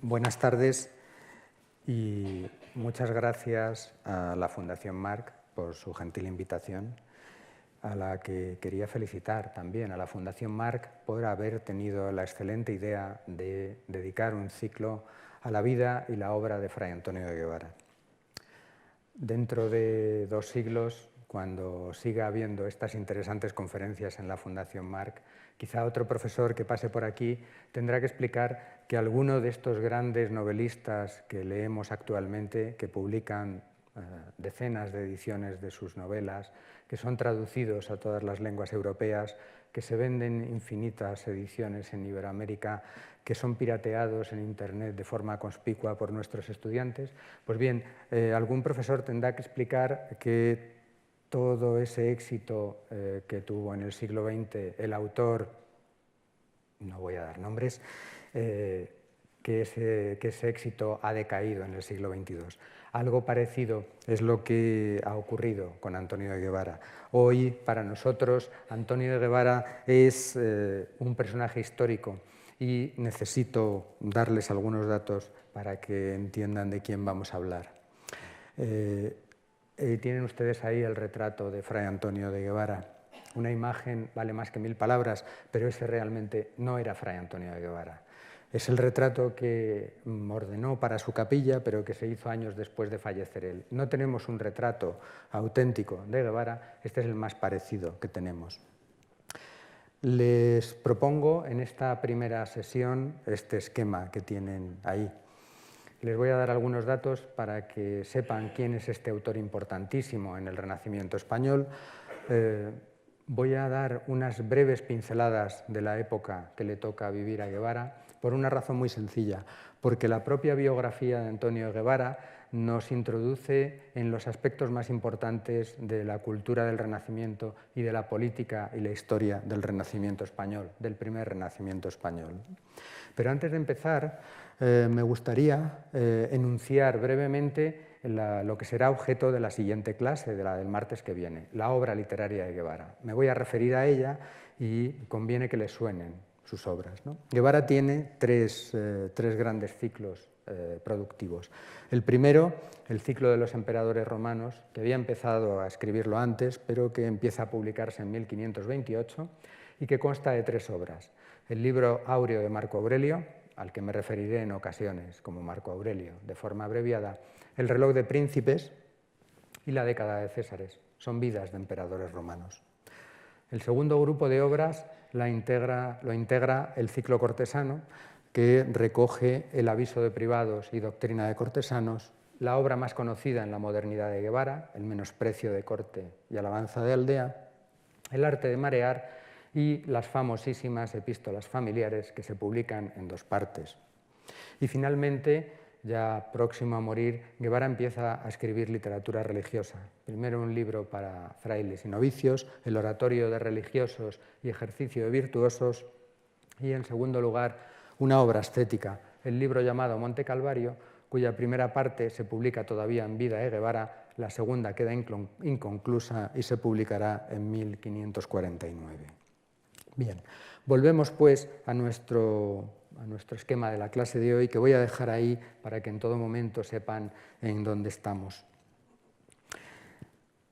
Buenas tardes y muchas gracias a la Fundación Marc por su gentil invitación, a la que quería felicitar también a la Fundación Marc por haber tenido la excelente idea de dedicar un ciclo a la vida y la obra de Fray Antonio de Guevara. Dentro de 2 siglos, cuando siga habiendo estas interesantes conferencias en la Fundación Marc, quizá otro profesor que pase por aquí tendrá que explicar que alguno de estos grandes novelistas que leemos actualmente, que publican decenas de ediciones de sus novelas, que son traducidos a todas las lenguas europeas, que se venden infinitas ediciones en Iberoamérica, que son pirateados en Internet de forma conspicua por nuestros estudiantes, pues bien, algún profesor tendrá que explicar que todo ese éxito que tuvo en el siglo XX el autor, no voy a dar nombres, que ese éxito ha decaído en el siglo XXII. Algo parecido es lo que ha ocurrido con Antonio de Guevara. Hoy, para nosotros, Antonio de Guevara es un personaje histórico y necesito darles algunos datos para que entiendan de quién vamos a hablar. Tienen ustedes ahí el retrato de Fray Antonio de Guevara. Una imagen vale más que 1000 palabras, pero ese realmente no era Fray Antonio de Guevara. Es el retrato que ordenó para su capilla, pero que se hizo años después de fallecer él. No tenemos un retrato auténtico de Guevara, este es el más parecido que tenemos. Les propongo en esta primera sesión este esquema que tienen ahí. Les voy a dar algunos datos para que sepan quién es este autor importantísimo en el Renacimiento español. Voy a dar unas breves pinceladas de la época que le toca vivir a Guevara, por una razón muy sencilla, porque la propia biografía de Antonio Guevara nos introduce en los aspectos más importantes de la cultura del Renacimiento y de la política y la historia del Renacimiento español, del primer Renacimiento español. Pero antes de empezar, me gustaría enunciar brevemente lo que será objeto de la siguiente clase, de la del martes que viene, la obra literaria de Guevara. Me voy a referir a ella y conviene que les suenen sus obras, ¿no? Guevara tiene tres grandes ciclos productivos. El primero, el ciclo de los emperadores romanos, que había empezado a escribirlo antes, pero que empieza a publicarse en 1528 y que consta de 3 obras. El libro áureo de Marco Aurelio, al que me referiré en ocasiones como Marco Aurelio, de forma abreviada, el reloj de príncipes y la década de Césares. Son vidas de emperadores romanos. El segundo grupo de obras lo integra el ciclo cortesano, que recoge el aviso de privados y doctrina de cortesanos, la obra más conocida en la modernidad de Guevara, el menosprecio de corte y alabanza de aldea, el arte de marear y las famosísimas epístolas familiares que se publican en 2 partes. Y finalmente, ya próximo a morir, Guevara empieza a escribir literatura religiosa. Primero un libro para frailes y novicios, el oratorio de religiosos y ejercicio de virtuosos, y en segundo lugar una obra ascética, el libro llamado Monte Calvario, cuya primera parte se publica todavía en vida de Guevara, la segunda queda inconclusa y se publicará en 1549. Bien, volvemos pues a nuestro esquema de la clase de hoy, que voy a dejar ahí para que en todo momento sepan en dónde estamos.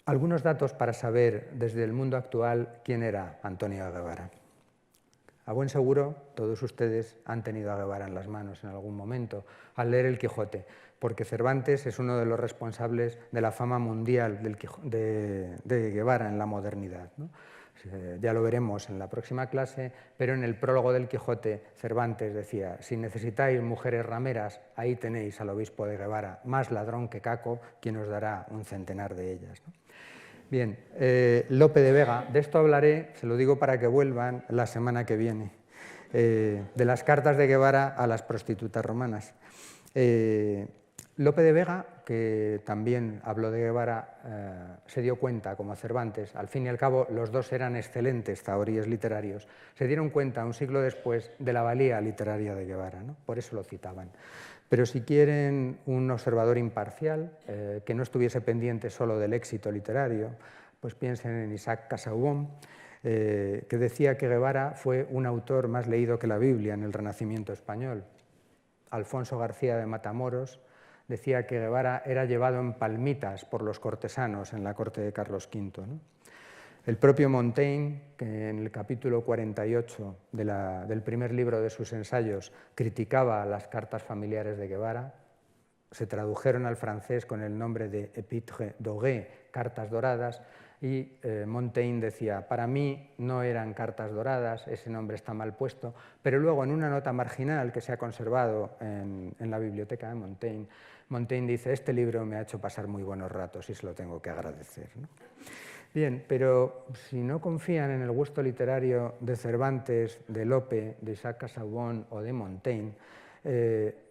Algunos datos para saber desde el mundo actual quién era Antonio Guevara. A buen seguro, todos ustedes han tenido a Guevara en las manos en algún momento al leer El Quijote, porque Cervantes es uno de los responsables de la fama mundial de Guevara en la modernidad, ¿no? Ya lo veremos en la próxima clase, pero en el prólogo del Quijote Cervantes decía: si necesitáis mujeres rameras, ahí tenéis al obispo de Guevara, más ladrón que Caco, quien os dará un centenar de ellas, ¿no? Bien, Lope de Vega, de esto hablaré, se lo digo para que vuelvan la semana que viene, de las cartas de Guevara a las prostitutas romanas. Lope de Vega, que también habló de Guevara, se dio cuenta, como Cervantes, al fin y al cabo los dos eran excelentes zahoríes literarios, se dieron cuenta un siglo después de la valía literaria de Guevara, ¿no? Por eso lo citaban. Pero si quieren un observador imparcial, que no estuviese pendiente solo del éxito literario, pues piensen en Isaac Casaubon, que decía que Guevara fue un autor más leído que la Biblia en el Renacimiento español. Alfonso García de Matamoros decía que Guevara era llevado en palmitas por los cortesanos en la corte de Carlos V, ¿no? El propio Montaigne, que en el capítulo 48 del primer libro de sus ensayos criticaba las cartas familiares de Guevara, se tradujeron al francés con el nombre de Épîtres dorées, cartas doradas, y Montaigne decía, para mí no eran cartas doradas, ese nombre está mal puesto, pero luego en una nota marginal que se ha conservado en la biblioteca de Montaigne, Montaigne dice, este libro me ha hecho pasar muy buenos ratos y se lo tengo que agradecer, ¿no? Bien, pero si no confían en el gusto literario de Cervantes, de Lope, de Isaac Casaubon o de Montaigne,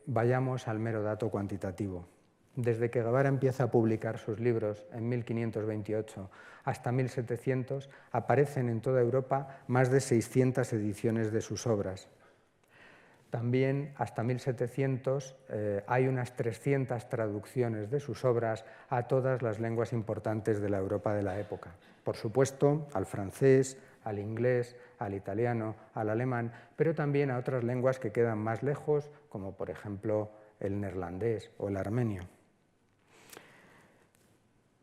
vayamos al mero dato cuantitativo. Desde que Guevara empieza a publicar sus libros en 1528 hasta 1700, aparecen en toda Europa más de 600 ediciones de sus obras. También hasta 1700 hay unas 300 traducciones de sus obras a todas las lenguas importantes de la Europa de la época. Por supuesto, al francés, al inglés, al italiano, al alemán, pero también a otras lenguas que quedan más lejos, como por ejemplo el neerlandés o el armenio.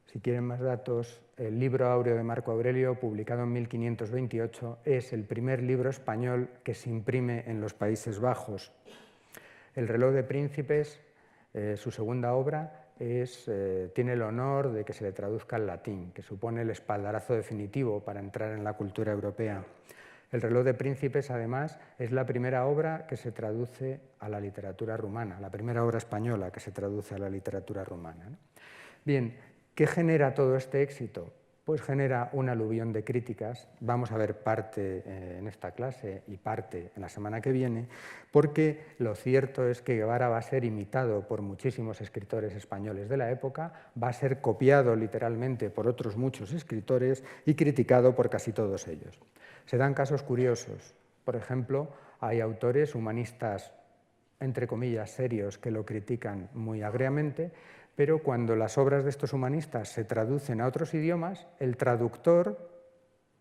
Si quieren más datos, el libro áureo de Marco Aurelio, publicado en 1528, es el primer libro español que se imprime en los Países Bajos. El reloj de príncipes, su segunda obra, tiene el honor de que se le traduzca al latín, que supone el espaldarazo definitivo para entrar en la cultura europea. El reloj de príncipes, además, es la primera obra que se traduce a la literatura rumana, la primera obra española que se traduce a la literatura rumana, ¿no? Bien, ¿qué genera todo este éxito? Pues genera un aluvión de críticas. Vamos a ver parte en esta clase y parte en la semana que viene, porque lo cierto es que Guevara va a ser imitado por muchísimos escritores españoles de la época, va a ser copiado literalmente por otros muchos escritores y criticado por casi todos ellos. Se dan casos curiosos. Por ejemplo, hay autores humanistas, entre comillas, serios, que lo critican muy agriamente, pero cuando las obras de estos humanistas se traducen a otros idiomas, el traductor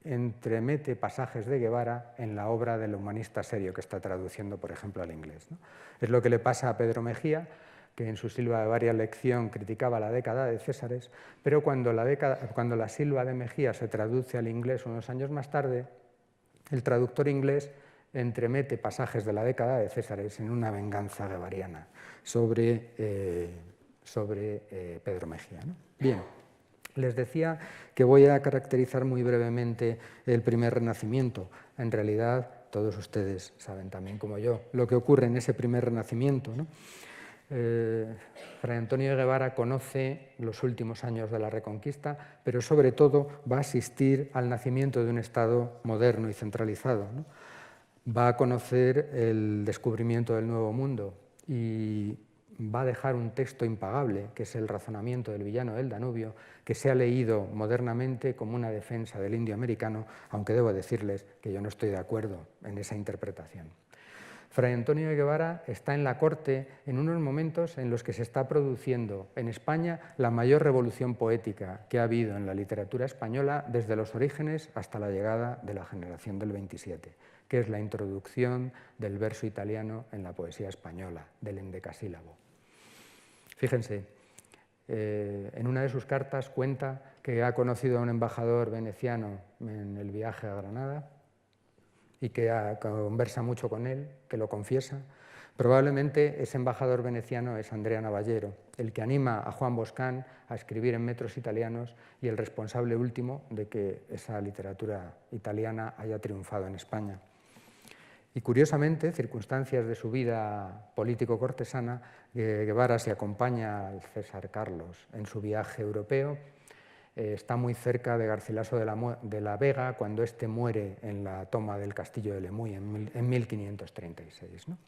entremete pasajes de Guevara en la obra del humanista serio que está traduciendo, por ejemplo, al inglés, ¿no? Es lo que le pasa a Pedro Mejía, que en su Silva de varia lección criticaba la década de Césares, pero cuando la Silva de Mejía se traduce al inglés unos años más tarde, el traductor inglés entremete pasajes de la década de Césares en una venganza guevariana sobre Pedro Mejía, ¿no? Bien, les decía que voy a caracterizar muy brevemente el primer Renacimiento. En realidad, todos ustedes saben también como yo lo que ocurre en ese primer Renacimiento, ¿no? Fray Antonio de Guevara conoce los últimos años de la Reconquista, pero sobre todo va a asistir al nacimiento de un Estado moderno y centralizado, ¿no? Va a conocer el descubrimiento del Nuevo Mundo y va a dejar un texto impagable, que es el razonamiento del villano del Danubio, que se ha leído modernamente como una defensa del indio americano, aunque debo decirles que yo no estoy de acuerdo en esa interpretación. Fray Antonio de Guevara está en la corte en unos momentos en los que se está produciendo en España la mayor revolución poética que ha habido en la literatura española desde los orígenes hasta la llegada de la generación del 27, que es la introducción del verso italiano en la poesía española, del endecasílabo. Fíjense, en una de sus cartas cuenta que ha conocido a un embajador veneciano en el viaje a Granada y que conversa mucho con él, que lo confiesa. Probablemente ese embajador veneciano es Andrea Navallero, el que anima a Juan Boscán a escribir en metros italianos y el responsable último de que esa literatura italiana haya triunfado en España. Y curiosamente, circunstancias de su vida político-cortesana, Guevara se acompaña al César Carlos en su viaje europeo. Está muy cerca de Garcilaso de la Vega cuando éste muere en la toma del castillo de Lemuy en 1536, ¿no?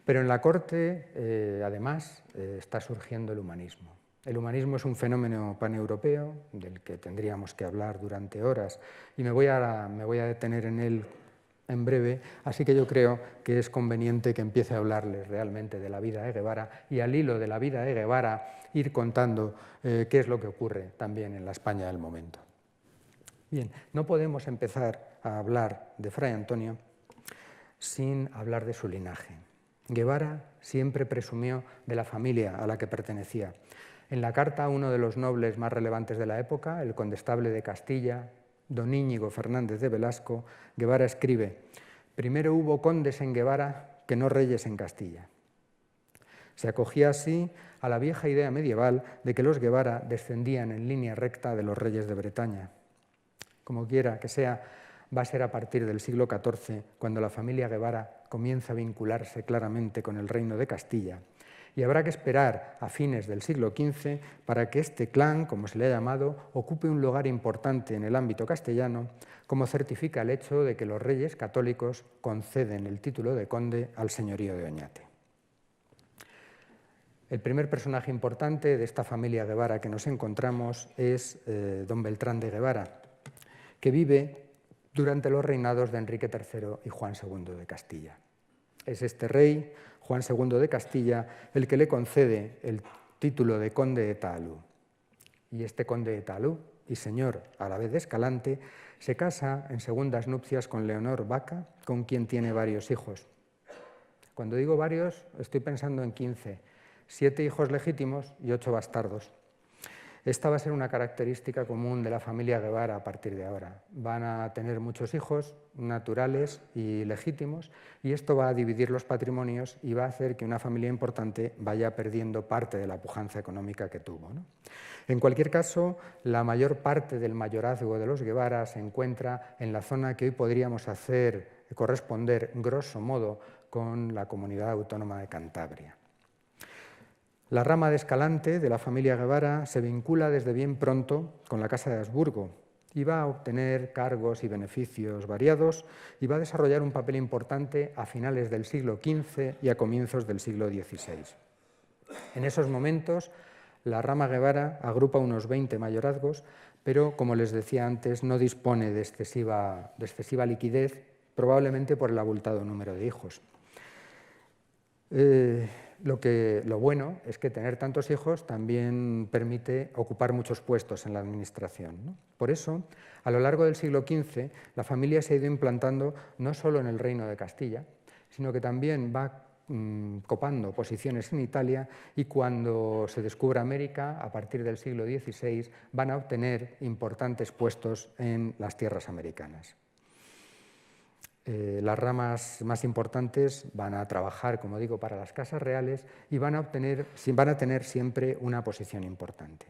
Pero en la corte, además, está surgiendo el humanismo. El humanismo es un fenómeno paneuropeo del que tendríamos que hablar durante horas y me voy a detener en él en breve, así que yo creo que es conveniente que empiece a hablarles realmente de la vida de Guevara y al hilo de la vida de Guevara ir contando qué es lo que ocurre también en la España del momento. Bien, no podemos empezar a hablar de Fray Antonio sin hablar de su linaje. Guevara siempre presumió de la familia a la que pertenecía. En la carta a uno de los nobles más relevantes de la época, el condestable de Castilla, don Íñigo Fernández de Velasco, Guevara escribe: «Primero hubo condes en Guevara que no reyes en Castilla». Se acogía así a la vieja idea medieval de que los Guevara descendían en línea recta de los reyes de Bretaña. Como quiera que sea, va a ser a partir del siglo XIV cuando la familia Guevara comienza a vincularse claramente con el reino de Castilla, y habrá que esperar a fines del siglo XV para que este clan, como se le ha llamado, ocupe un lugar importante en el ámbito castellano, como certifica el hecho de que los reyes católicos conceden el título de conde al señorío de Oñate. El primer personaje importante de esta familia Guevara que nos encontramos es don Beltrán de Guevara, que vive durante los reinados de Enrique III y Juan II de Castilla. Es este rey, Juan II de Castilla, el que le concede el título de conde de Taalú. Y este conde de Taalú, y señor a la vez de Escalante, se casa en segundas nupcias con Leonor Vaca, con quien tiene varios hijos. Cuando digo varios, estoy pensando en 15, 7 hijos legítimos y 8 bastardos. Esta va a ser una característica común de la familia Guevara a partir de ahora. Van a tener muchos hijos naturales y legítimos, y esto va a dividir los patrimonios y va a hacer que una familia importante vaya perdiendo parte de la pujanza económica que tuvo, ¿no? En cualquier caso, la mayor parte del mayorazgo de los Guevara se encuentra en la zona que hoy podríamos hacer corresponder, grosso modo, con la comunidad autónoma de Cantabria. La rama de Escalante de la familia Guevara se vincula desde bien pronto con la Casa de Habsburgo y va a obtener cargos y beneficios variados y va a desarrollar un papel importante a finales del siglo XV y a comienzos del siglo XVI. En esos momentos, la rama Guevara agrupa unos 20 mayorazgos, pero, como les decía antes, no dispone de excesiva liquidez, probablemente por el abultado número de hijos. Lo bueno es que tener tantos hijos también permite ocupar muchos puestos en la administración, ¿no? Por eso, a lo largo del siglo XV, la familia se ha ido implantando no solo en el Reino de Castilla, sino que también va copando posiciones en Italia, y cuando se descubra América, a partir del siglo XVI, van a obtener importantes puestos en las tierras americanas. Las ramas más importantes van a trabajar, como digo, para las casas reales y van a tener siempre una posición importante.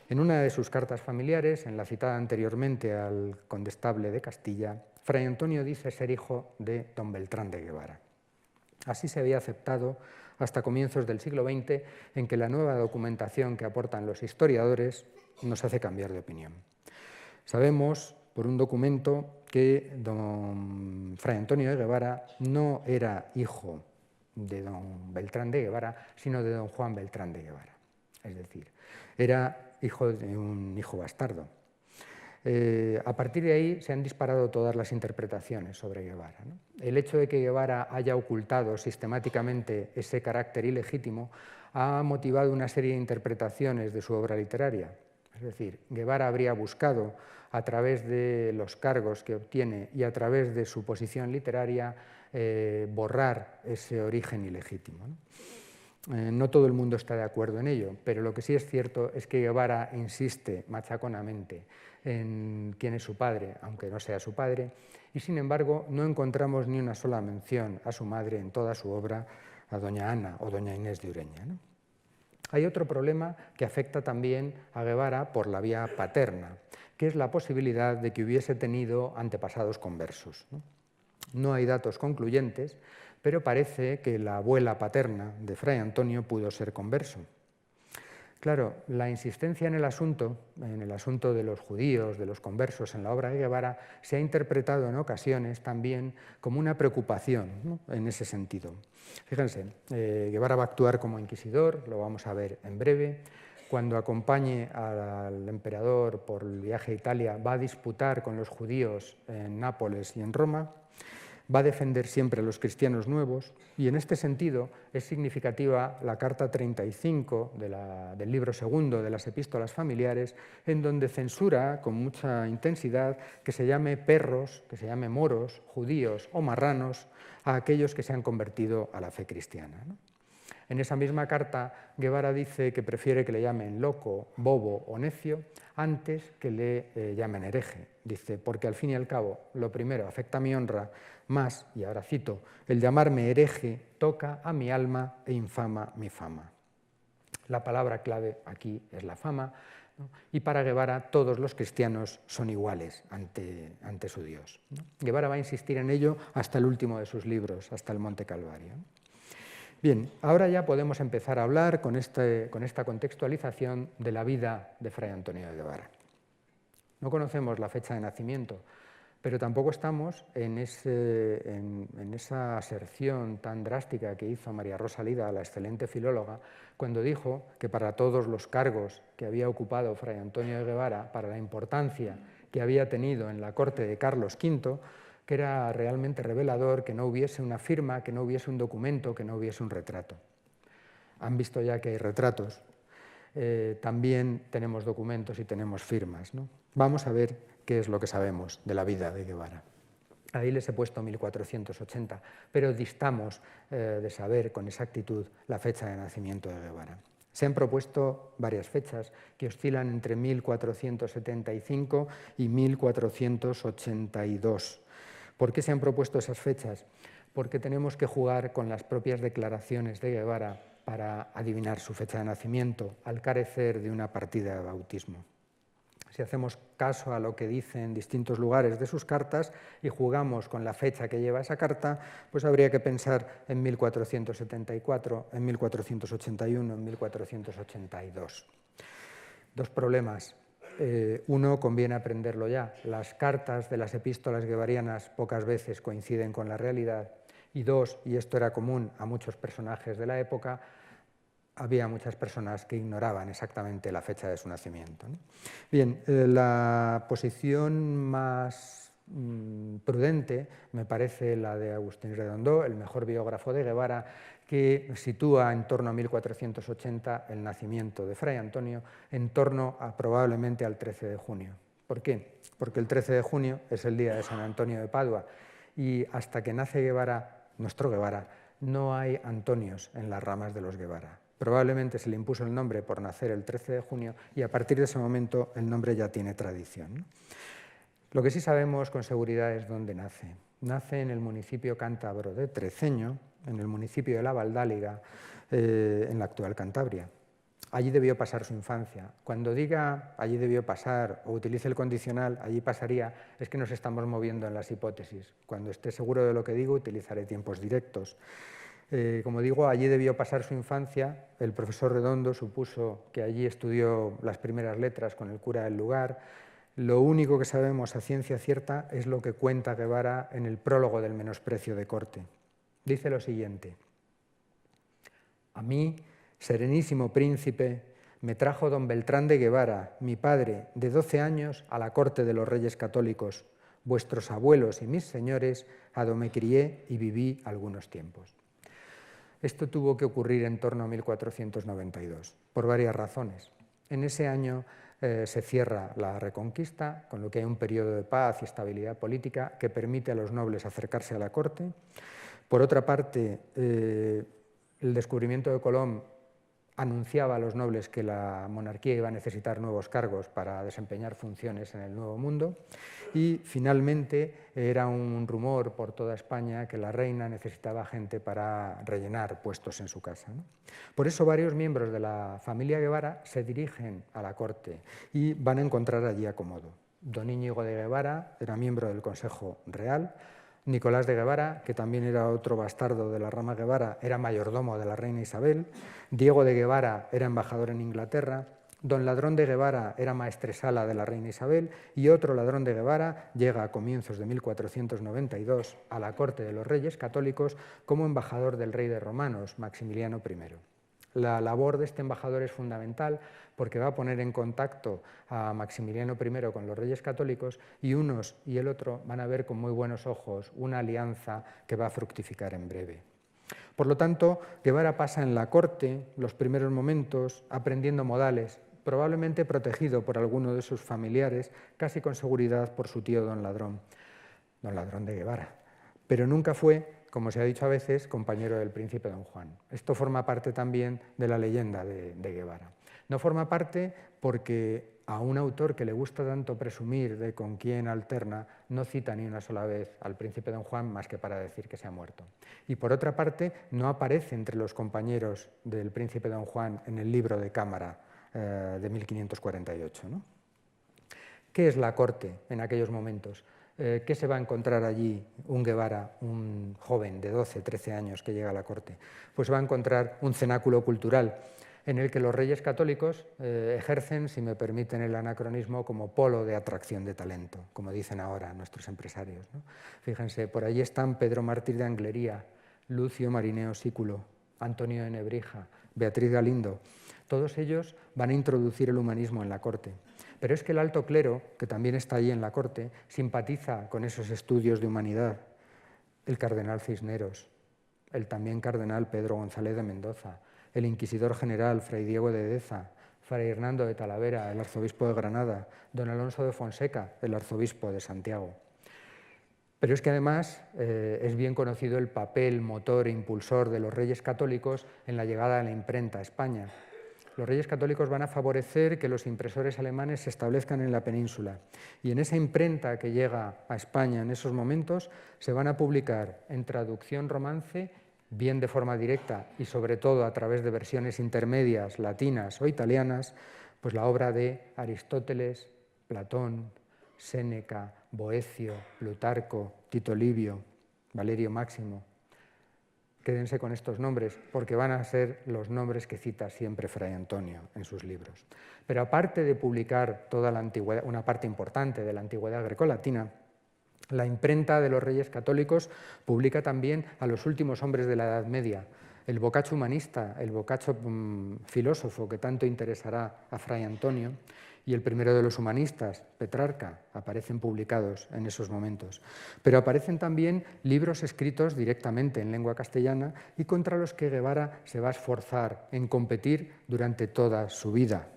En una de sus cartas familiares, en la citada anteriormente al condestable de Castilla, Fray Antonio dice ser hijo de don Beltrán de Guevara. Así se había aceptado hasta comienzos del siglo XX, en que la nueva documentación que aportan los historiadores nos hace cambiar de opinión. Sabemos por un documento que don Fray Antonio de Guevara no era hijo de don Beltrán de Guevara, sino de don Juan Beltrán de Guevara. Es decir, era hijo de un hijo bastardo. A partir de ahí se han disparado todas las interpretaciones sobre Guevara, ¿no? El hecho de que Guevara haya ocultado sistemáticamente ese carácter ilegítimo ha motivado una serie de interpretaciones de su obra literaria. Es decir, Guevara habría buscado, a través de los cargos que obtiene y a través de su posición literaria, borrar ese origen ilegítimo, ¿no? No todo el mundo está de acuerdo en ello, pero lo que sí es cierto es que Guevara insiste machaconamente en quién es su padre, aunque no sea su padre, y sin embargo no encontramos ni una sola mención a su madre en toda su obra, a doña Ana o doña Inés de Ureña, ¿no? Hay otro problema que afecta también a Guevara por la vía paterna, que es la posibilidad de que hubiese tenido antepasados conversos, ¿no? No hay datos concluyentes, pero parece que la abuela paterna de Fray Antonio pudo ser converso. Claro, la insistencia en el asunto de los judíos, de los conversos en la obra de Guevara, se ha interpretado en ocasiones también como una preocupación, ¿no?, en ese sentido. Fíjense, Guevara va a actuar como inquisidor, lo vamos a ver en breve. Cuando acompañe al emperador por el viaje a Italia, va a disputar con los judíos en Nápoles y en Roma. va a defender siempre a los cristianos nuevos, y en este sentido es significativa la carta 35 del libro segundo de las epístolas familiares, en donde censura con mucha intensidad que se llame perros, que se llame moros, judíos o marranos a aquellos que se han convertido a la fe cristiana, ¿no? En esa misma carta, Guevara dice que prefiere que le llamen loco, bobo o necio antes que le llamen hereje. Dice, porque al fin y al cabo, lo primero afecta a mi honra, más, y ahora cito, el llamarme hereje toca a mi alma e infama mi fama. La palabra clave aquí es la fama, ¿no? Y para Guevara todos los cristianos son iguales ante su Dios, ¿no? Guevara va a insistir en ello hasta el último de sus libros, hasta el Monte Calvario. Bien, ahora ya podemos empezar a hablar con esta contextualización de la vida de Fray Antonio de Guevara. No conocemos la fecha de nacimiento, pero tampoco estamos en esa aserción tan drástica que hizo María Rosa Lida, la excelente filóloga, cuando dijo que para todos los cargos que había ocupado Fray Antonio de Guevara, para la importancia que había tenido en la corte de Carlos V, que era realmente revelador que no hubiese una firma, que no hubiese un documento, que no hubiese un retrato. Han visto ya que hay retratos, también tenemos documentos y tenemos firmas, ¿no? Vamos a ver qué es lo que sabemos de la vida de Guevara. Ahí les he puesto 1480, pero distamos de saber con exactitud la fecha de nacimiento de Guevara. Se han propuesto varias fechas que oscilan entre 1475 y 1482. ¿Por qué se han propuesto esas fechas? Porque tenemos que jugar con las propias declaraciones de Guevara para adivinar su fecha de nacimiento, al carecer de una partida de bautismo. Si hacemos caso a lo que dice en distintos lugares de sus cartas y jugamos con la fecha que lleva esa carta, pues habría que pensar en 1474, en 1481, en 1482. Dos problemas. Uno, conviene aprenderlo ya, las cartas de las epístolas guevarianas pocas veces coinciden con la realidad, y dos, y esto era común a muchos personajes de la época, había muchas personas que ignoraban exactamente la fecha de su nacimiento, ¿no? Bien, la posición más prudente me parece la de Agustín Redondó, el mejor biógrafo de Guevara, que sitúa en torno a 1480 el nacimiento de Fray Antonio, en torno a probablemente al 13 de junio. ¿Por qué? Porque el 13 de junio es el día de San Antonio de Padua y hasta que nace Guevara, nuestro Guevara, no hay Antonios en las ramas de los Guevara. Probablemente se le impuso el nombre por nacer el 13 de junio y a partir de ese momento el nombre ya tiene tradición, ¿no? Lo que sí sabemos con seguridad es dónde nace. Nace en el municipio cántabro de Treceño, en el municipio de La Valdáliga, en la actual Cantabria. Allí debió pasar su infancia. Cuando diga allí debió pasar o utilice el condicional, allí pasaría, es que nos estamos moviendo en las hipótesis. Cuando esté seguro de lo que digo, utilizaré tiempos directos. Como digo, allí debió pasar su infancia. El profesor Redondo supuso que allí estudió las primeras letras con el cura del lugar. Lo único que sabemos a ciencia cierta es lo que cuenta Guevara en el prólogo del Menosprecio de Corte. Dice lo siguiente: a mí, serenísimo príncipe, me trajo don Beltrán de Guevara, mi padre, de 12 años, a la corte de los reyes católicos, vuestros abuelos y mis señores, a donde me crié y viví algunos tiempos. Esto tuvo que ocurrir en torno a 1492, por varias razones. En ese año se cierra la Reconquista, con lo que hay un periodo de paz y estabilidad política que permite a los nobles acercarse a la corte. Por otra parte, el descubrimiento de Colón anunciaba a los nobles que la monarquía iba a necesitar nuevos cargos para desempeñar funciones en el Nuevo Mundo, y finalmente era un rumor por toda España que la reina necesitaba gente para rellenar puestos en su casa, ¿no? Por eso varios miembros de la familia Guevara se dirigen a la corte y van a encontrar allí acomodo. Don Íñigo de Guevara era miembro del Consejo Real. Nicolás de Guevara, que también era otro bastardo de la rama Guevara, era mayordomo de la reina Isabel. Diego de Guevara era embajador en Inglaterra. Don Ladrón de Guevara era maestresala de la reina Isabel y otro ladrón de Guevara llega a comienzos de 1492 a la corte de los reyes católicos como embajador del rey de romanos, Maximiliano I. La labor de este embajador es fundamental porque va a poner en contacto a Maximiliano I con los reyes católicos y unos y el otro van a ver con muy buenos ojos una alianza que va a fructificar en breve. Por lo tanto, Guevara pasa en la corte los primeros momentos aprendiendo modales, probablemente protegido por alguno de sus familiares, casi con seguridad por su tío don Ladrón de Guevara. Pero nunca fue, como se ha dicho a veces, compañero del príncipe don Juan. Esto forma parte también de la leyenda de Guevara. No forma parte porque a un autor que le gusta tanto presumir de con quién alterna, no cita ni una sola vez al príncipe don Juan más que para decir que se ha muerto. Y por otra parte, no aparece entre los compañeros del príncipe don Juan en el libro de cámara de 1548, ¿no? ¿Qué es la corte en aquellos momentos? ¿Qué se va a encontrar allí un Guevara, un joven de 12, 13 años que llega a la corte? Pues va a encontrar un cenáculo cultural en el que los reyes católicos ejercen, si me permiten el anacronismo, como polo de atracción de talento, como dicen ahora nuestros empresarios, ¿no? Fíjense, por allí están Pedro Mártir de Anglería, Lucio Marineo Sículo, Antonio de Nebrija, Beatriz Galindo. Todos ellos van a introducir el humanismo en la corte. Pero es que el alto clero, que también está allí en la corte, simpatiza con esos estudios de humanidad. El cardenal Cisneros, el también cardenal Pedro González de Mendoza, el inquisidor general Fray Diego de Deza, Fray Hernando de Talavera, el arzobispo de Granada, don Alonso de Fonseca, el arzobispo de Santiago. Pero es que además es bien conocido el papel motor e impulsor de los reyes católicos en la llegada de la imprenta a España. Los reyes católicos van a favorecer que los impresores alemanes se establezcan en la península y en esa imprenta que llega a España en esos momentos se van a publicar en traducción romance, bien de forma directa y sobre todo a través de versiones intermedias latinas o italianas, pues la obra de Aristóteles, Platón, Séneca, Boecio, Plutarco, Tito Livio, Valerio Máximo. Quédense con estos nombres, porque van a ser los nombres que cita siempre Fray Antonio en sus libros. Pero aparte de publicar toda la antigüedad, una parte importante de la antigüedad grecolatina, la imprenta de los Reyes Católicos publica también a los últimos hombres de la Edad Media, el boccaccio humanista, el boccaccio filósofo que tanto interesará a Fray Antonio, y el primero de los humanistas, Petrarca, aparecen publicados en esos momentos. Pero aparecen también libros escritos directamente en lengua castellana y contra los que Guevara se va a esforzar en competir durante toda su vida.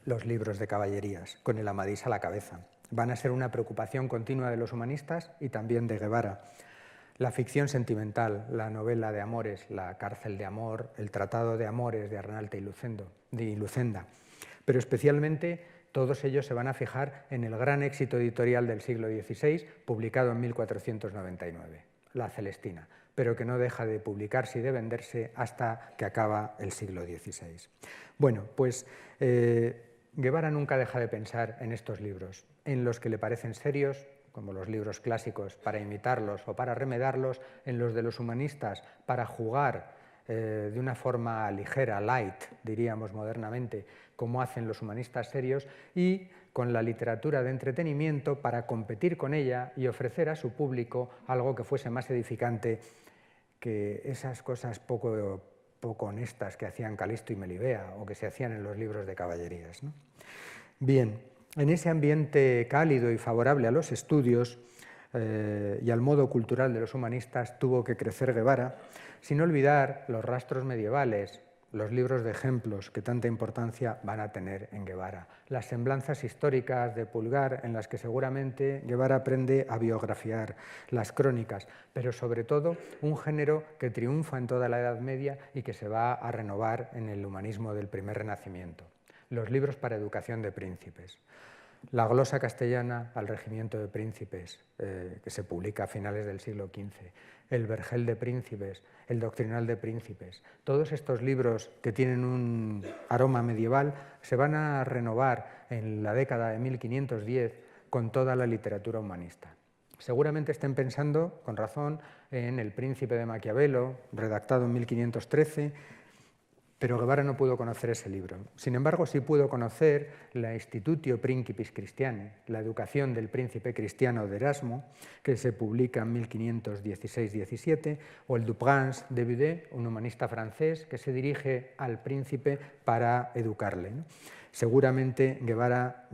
Los libros de caballerías, con el Amadís a la cabeza, van a ser una preocupación continua de los humanistas y también de Guevara. La ficción sentimental, la novela de amores, La cárcel de amor, el tratado de amores de Arnalte y Lucenda. Pero especialmente todos ellos se van a fijar en el gran éxito editorial del siglo XVI, publicado en 1499, La Celestina, pero que no deja de publicarse y de venderse hasta que acaba el siglo XVI. Bueno, pues Guevara nunca deja de pensar en estos libros, en los que le parecen serios, como los libros clásicos, para imitarlos o para remedarlos, en los de los humanistas, para jugar de una forma ligera, light, diríamos modernamente, como hacen los humanistas serios, y con la literatura de entretenimiento para competir con ella y ofrecer a su público algo que fuese más edificante que esas cosas poco honestas que hacían Calisto y Melibea o que se hacían en los libros de caballerías, ¿no? Bien, en ese ambiente cálido y favorable a los estudios y al modo cultural de los humanistas tuvo que crecer Guevara, sin olvidar los rastros medievales, los libros de ejemplos que tanta importancia van a tener en Guevara, las semblanzas históricas de Pulgar en las que seguramente Guevara aprende a biografiar, las crónicas, pero sobre todo un género que triunfa en toda la Edad Media y que se va a renovar en el humanismo del primer Renacimiento. Los libros para educación de príncipes. La glosa castellana al regimiento de príncipes, que se publica a finales del siglo XV, el Vergel de príncipes, el Doctrinal de príncipes. Todos estos libros que tienen un aroma medieval se van a renovar en la década de 1510 con toda la literatura humanista. Seguramente estén pensando, con razón, en El Príncipe de Maquiavelo, redactado en 1513, Pero Guevara no pudo conocer ese libro. Sin embargo, sí pudo conocer la Institutio Principis Christiani, la educación del príncipe cristiano de Erasmo, que se publica en 1516-17, o el Du Prince de Budé, un humanista francés que se dirige al príncipe para educarle, ¿no? Seguramente Guevara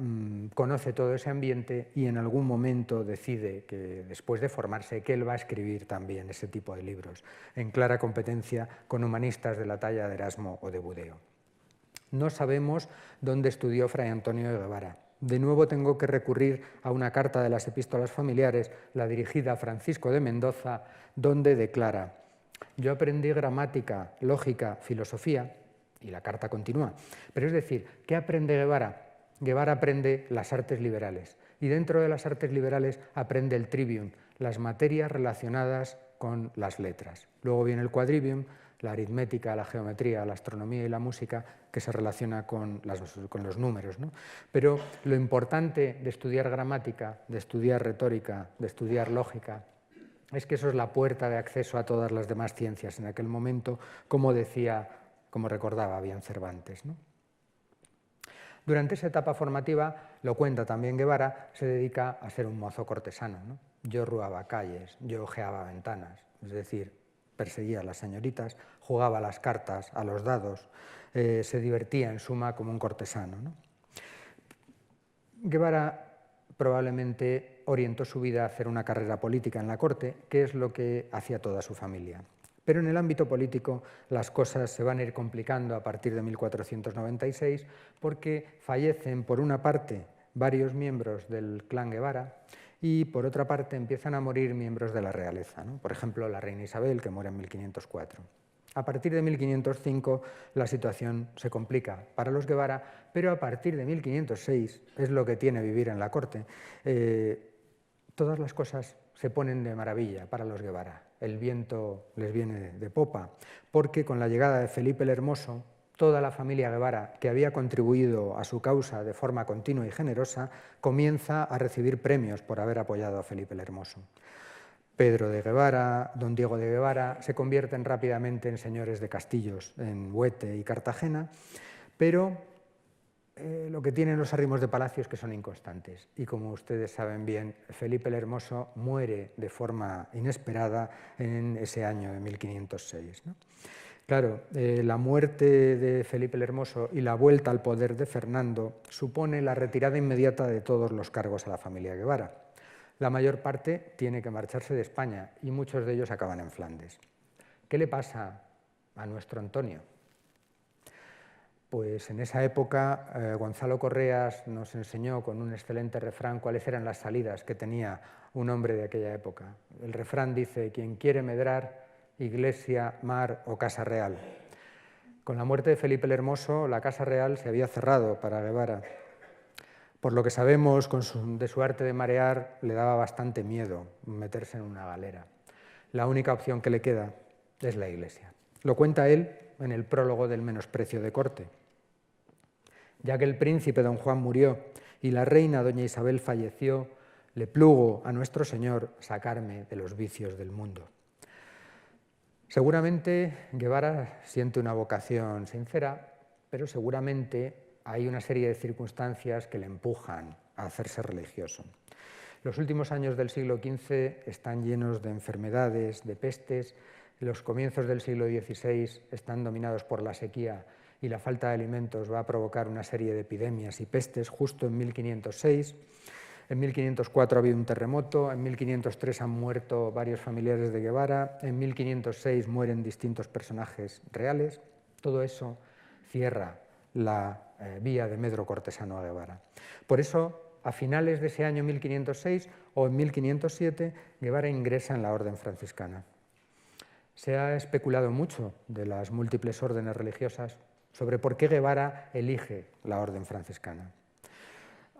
conoce todo ese ambiente y en algún momento decide que, después de formarse, que él va a escribir también ese tipo de libros, en clara competencia con humanistas de la talla de Erasmo o de Budeo. No sabemos dónde estudió Fray Antonio de Guevara. De nuevo tengo que recurrir a una carta de las epístolas familiares, la dirigida a Francisco de Mendoza, donde declara: «Yo aprendí gramática, lógica, filosofía». Y la carta continúa. Pero es decir, ¿qué aprende Guevara? Guevara aprende las artes liberales. Y dentro de las artes liberales aprende el trivium, las materias relacionadas con las letras. Luego viene el quadrivium, la aritmética, la geometría, la astronomía y la música, que se relaciona con los números, ¿no? Pero lo importante de estudiar gramática, de estudiar retórica, de estudiar lógica, es que eso es la puerta de acceso a todas las demás ciencias en aquel momento, como recordaba bien Cervantes, ¿no? Durante esa etapa formativa, lo cuenta también Guevara, se dedica a ser un mozo cortesano, ¿no? Yo ruaba calles, yo ojeaba ventanas, es decir, perseguía a las señoritas, jugaba a las cartas, a los dados, se divertía en suma como un cortesano, ¿no? Guevara probablemente orientó su vida a hacer una carrera política en la corte, que es lo que hacía toda su familia. Pero en el ámbito político las cosas se van a ir complicando a partir de 1496 porque fallecen, por una parte, varios miembros del clan Guevara y, por otra parte, empiezan a morir miembros de la realeza, ¿no? Por ejemplo, la reina Isabel, que muere en 1504. A partir de 1505 la situación se complica para los Guevara, pero a partir de 1506, es lo que tiene vivir en la corte, todas las cosas se ponen de maravilla para los Guevara. El viento les viene de popa, porque con la llegada de Felipe el Hermoso, toda la familia Guevara, que había contribuido a su causa de forma continua y generosa, comienza a recibir premios por haber apoyado a Felipe el Hermoso. Pedro de Guevara, don Diego de Guevara, se convierten rápidamente en señores de castillos en Huete y Cartagena, pero lo que tienen los arrimos de palacio es que son inconstantes. Y como ustedes saben bien, Felipe el Hermoso muere de forma inesperada en ese año de 1506, ¿no? Claro, la muerte de Felipe el Hermoso y la vuelta al poder de Fernando supone la retirada inmediata de todos los cargos a la familia Guevara. La mayor parte tiene que marcharse de España y muchos de ellos acaban en Flandes. ¿Qué le pasa a nuestro Antonio? Pues en esa época Gonzalo Correas nos enseñó con un excelente refrán cuáles eran las salidas que tenía un hombre de aquella época. El refrán dice: quien quiere medrar, iglesia, mar o casa real. Con la muerte de Felipe el Hermoso, la casa real se había cerrado para Guevara. Por lo que sabemos de su arte de marear, le daba bastante miedo meterse en una galera. La única opción que le queda es la iglesia. Lo cuenta él en el prólogo del Menosprecio de corte. Ya que el príncipe don Juan murió y la reina doña Isabel falleció, le plugo a nuestro Señor sacarme de los vicios del mundo. Seguramente Guevara siente una vocación sincera, pero seguramente hay una serie de circunstancias que le empujan a hacerse religioso. Los últimos años del siglo XV están llenos de enfermedades, de pestes. Los comienzos del siglo XVI están dominados por la sequía y la falta de alimentos va a provocar una serie de epidemias y pestes justo en 1506. En 1504 ha habido un terremoto, en 1503 han muerto varios familiares de Guevara, en 1506 mueren distintos personajes reales. Todo eso cierra la vía de medro cortesano a Guevara. Por eso, a finales de ese año 1506 o en 1507, Guevara ingresa en la orden franciscana. Se ha especulado mucho de las múltiples órdenes religiosas sobre por qué Guevara elige la orden franciscana.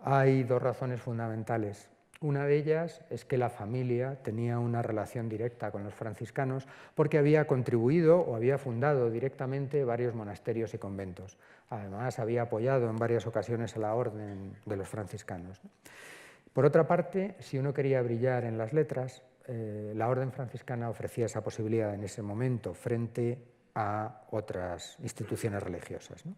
Hay dos razones fundamentales. Una de ellas es que la familia tenía una relación directa con los franciscanos porque había contribuido o había fundado directamente varios monasterios y conventos. Además, había apoyado en varias ocasiones a la orden de los franciscanos. Por otra parte, si uno quería brillar en las letras, la orden franciscana ofrecía esa posibilidad en ese momento frente a otras instituciones religiosas, ¿no?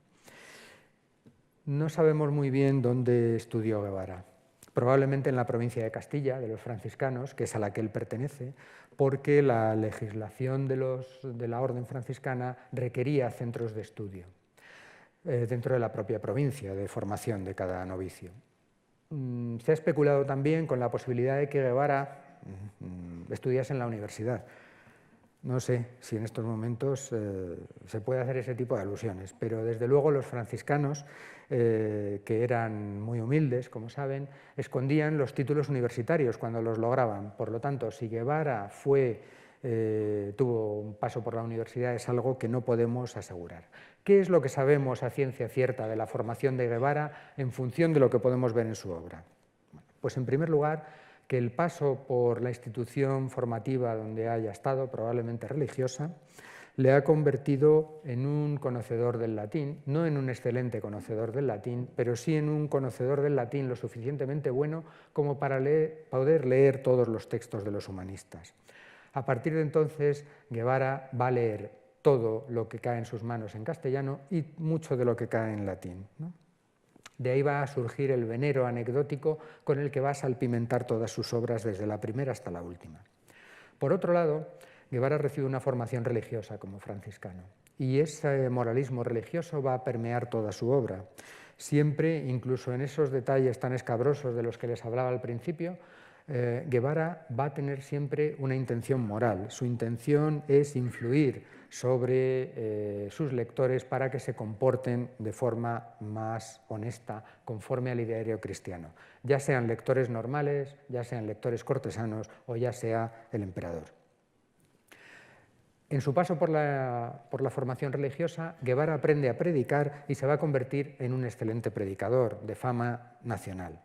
No sabemos muy bien dónde estudió Guevara. Probablemente en la provincia de Castilla, de los franciscanos, que es a la que él pertenece, porque la legislación de la orden franciscana requería centros de estudio dentro de la propia provincia de formación de cada novicio. Se ha especulado también con la posibilidad de que Guevara estudiase en la universidad. No sé si en estos momentos se puede hacer ese tipo de alusiones, pero desde luego los franciscanos, que eran muy humildes, como saben, escondían los títulos universitarios cuando los lograban. Por lo tanto, si Guevara tuvo un paso por la universidad es algo que no podemos asegurar. ¿Qué es lo que sabemos a ciencia cierta de la formación de Guevara en función de lo que podemos ver en su obra? Bueno, pues en primer lugar, que el paso por la institución formativa donde haya estado, probablemente religiosa, le ha convertido en un conocedor del latín, no en un excelente conocedor del latín, pero sí en un conocedor del latín lo suficientemente bueno como para poder leer todos los textos de los humanistas. A partir de entonces, Guevara va a leer todo lo que cae en sus manos en castellano y mucho de lo que cae en latín, ¿no? De ahí va a surgir el venero anecdótico con el que va a salpimentar todas sus obras desde la primera hasta la última. Por otro lado, Guevara recibe una formación religiosa como franciscano y ese moralismo religioso va a permear toda su obra. Siempre, incluso en esos detalles tan escabrosos de los que les hablaba al principio, Guevara va a tener siempre una intención moral. Su intención es influir sobre sus lectores para que se comporten de forma más honesta, conforme al ideario cristiano, ya sean lectores normales, ya sean lectores cortesanos o ya sea el emperador. En su paso por la formación religiosa, Guevara aprende a predicar y se va a convertir en un excelente predicador de fama nacional.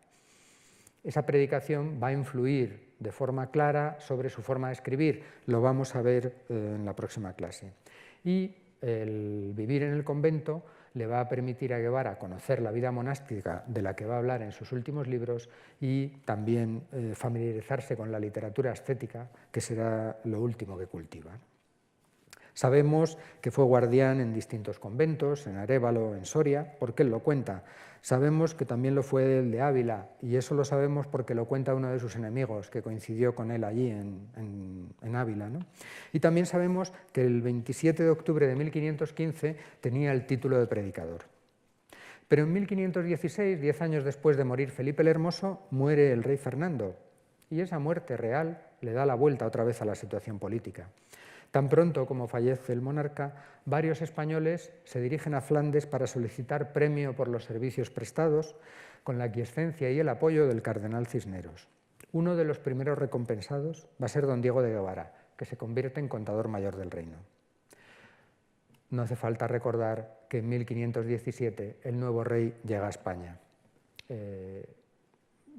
Esa predicación va a influir de forma clara sobre su forma de escribir, lo vamos a ver en la próxima clase. Y el vivir en el convento le va a permitir a Guevara conocer la vida monástica de la que va a hablar en sus últimos libros y también familiarizarse con la literatura ascética, que será lo último que cultiva. Sabemos que fue guardián en distintos conventos, en Arévalo, en Soria, porque él lo cuenta. Sabemos que también lo fue el de Ávila, y eso lo sabemos porque lo cuenta uno de sus enemigos, que coincidió con él allí en Ávila, ¿no? Y también sabemos que el 27 de octubre de 1515 tenía el título de predicador. Pero en 1516, 10 años después de morir Felipe el Hermoso, muere el rey Fernando, y esa muerte real le da la vuelta otra vez a la situación política. Tan pronto como fallece el monarca, varios españoles se dirigen a Flandes para solicitar premio por los servicios prestados, con la aquiescencia y el apoyo del cardenal Cisneros. Uno de los primeros recompensados va a ser don Diego de Guevara, que se convierte en contador mayor del reino. No hace falta recordar que en 1517 el nuevo rey llega a España.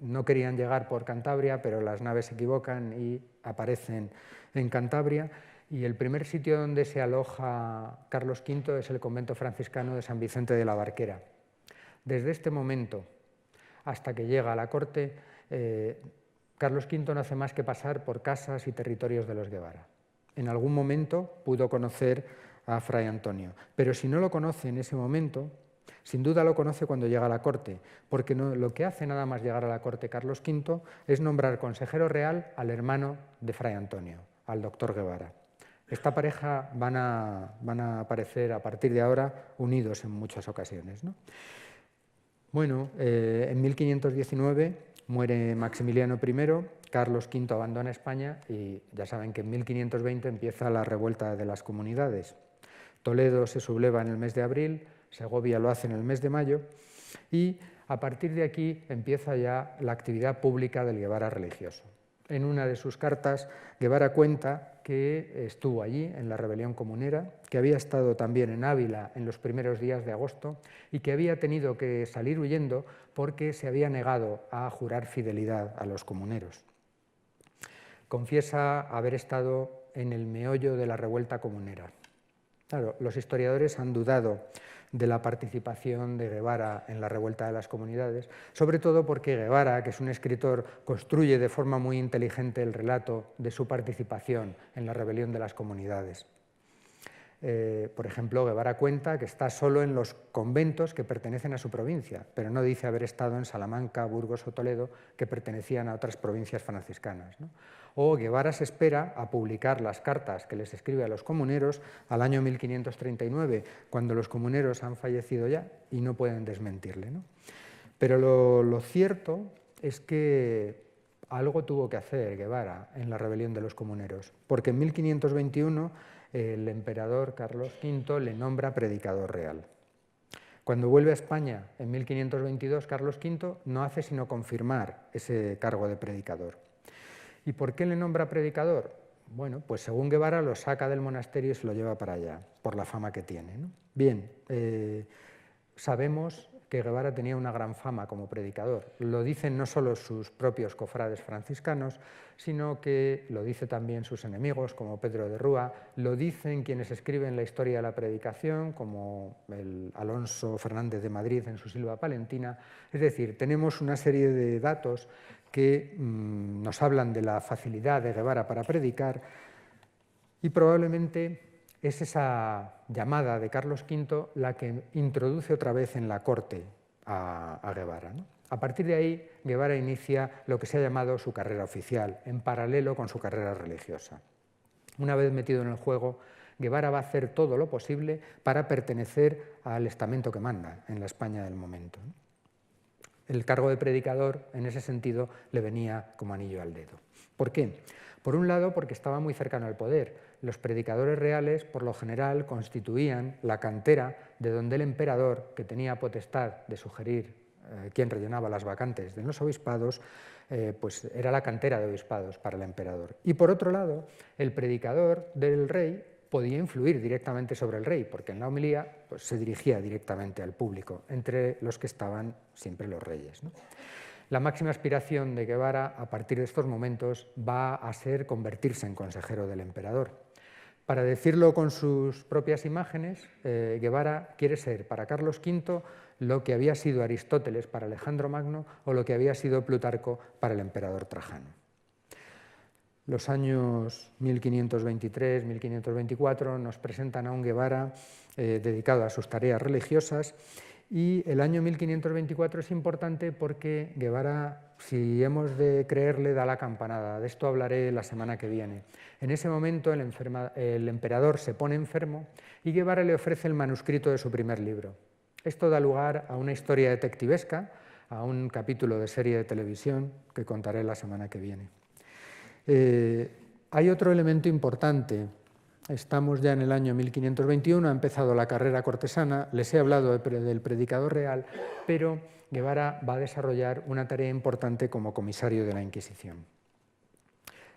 No querían llegar por Cantabria, pero las naves se equivocan y aparecen en Cantabria. Y el primer sitio donde se aloja Carlos V es el convento franciscano de San Vicente de la Barquera. Desde este momento hasta que llega a la corte, Carlos V no hace más que pasar por casas y territorios de los Guevara. En algún momento pudo conocer a Fray Antonio, pero si no lo conoce en ese momento, sin duda lo conoce cuando llega a la corte, porque lo que hace nada más llegar a la corte Carlos V es nombrar consejero real al hermano de Fray Antonio, al doctor Guevara. Esta pareja van a aparecer a partir de ahora unidos en muchas ocasiones, ¿no? Bueno, en 1519 muere Maximiliano I, Carlos V abandona España y ya saben que en 1520 empieza la revuelta de las comunidades. Toledo se subleva en el mes de abril, Segovia lo hace en el mes de mayo y a partir de aquí empieza ya la actividad pública del Guevara religioso. En una de sus cartas, Guevara cuenta que estuvo allí en la rebelión comunera, que había estado también en Ávila en los primeros días de agosto y que había tenido que salir huyendo porque se había negado a jurar fidelidad a los comuneros. Confiesa haber estado en el meollo de la revuelta comunera. Claro, los historiadores han dudado de la participación de Guevara en la revuelta de las comunidades, sobre todo porque Guevara, que es un escritor, construye de forma muy inteligente el relato de su participación en la rebelión de las comunidades. Por ejemplo, Guevara cuenta que está solo en los conventos que pertenecen a su provincia, pero no dice haber estado en Salamanca, Burgos o Toledo, que pertenecían a otras provincias franciscanas, ¿no? O Guevara se espera a publicar las cartas que les escribe a los comuneros al año 1539, cuando los comuneros han fallecido ya y no pueden desmentirle, ¿no? Pero lo cierto es que algo tuvo que hacer Guevara en la rebelión de los comuneros, porque en 1521 el emperador Carlos V le nombra predicador real. Cuando vuelve a España en 1522, Carlos V no hace sino confirmar ese cargo de predicador. ¿Y por qué le nombra predicador? Bueno, pues según Guevara lo saca del monasterio y se lo lleva para allá, por la fama que tiene, ¿no? Bien, sabemos que Guevara tenía una gran fama como predicador. Lo dicen no solo sus propios cofrades franciscanos, sino que lo dicen también sus enemigos, como Pedro de Rúa, lo dicen quienes escriben la historia de la predicación, como el Alonso Fernández de Madrid en su Silva Palentina. Es decir, tenemos una serie de datos que nos hablan de la facilidad de Guevara para predicar y probablemente es esa llamada de Carlos V la que introduce otra vez en la corte a Guevara, ¿no? A partir de ahí, Guevara inicia lo que se ha llamado su carrera oficial, en paralelo con su carrera religiosa. Una vez metido en el juego, Guevara va a hacer todo lo posible para pertenecer al estamento que manda en la España del momento. El cargo de predicador, en ese sentido, le venía como anillo al dedo. ¿Por qué? Por un lado, porque estaba muy cercano al poder. Los predicadores reales, por lo general, constituían la cantera de donde el emperador, que tenía potestad de sugerir quién rellenaba las vacantes de los obispados, pues era la cantera de obispados para el emperador. Y por otro lado, el predicador del rey podía influir directamente sobre el rey, porque en la homilía pues, se dirigía directamente al público, entre los que estaban siempre los reyes, ¿no? La máxima aspiración de Guevara a partir de estos momentos va a ser convertirse en consejero del emperador. Para decirlo con sus propias imágenes, Guevara quiere ser para Carlos V lo que había sido Aristóteles para Alejandro Magno o lo que había sido Plutarco para el emperador Trajano. Los años 1523-1524 nos presentan a un Guevara dedicado a sus tareas religiosas y el año 1524 es importante porque Guevara, si hemos de creerle, da la campanada. De esto hablaré la semana que viene. En ese momento el emperador se pone enfermo y Guevara le ofrece el manuscrito de su primer libro. Esto da lugar a una historia detectivesca, a un capítulo de serie de televisión que contaré la semana que viene. Hay otro elemento importante. Estamos ya en el año 1521, ha empezado la carrera cortesana, les he hablado del predicador real, pero Guevara va a desarrollar una tarea importante como comisario de la Inquisición.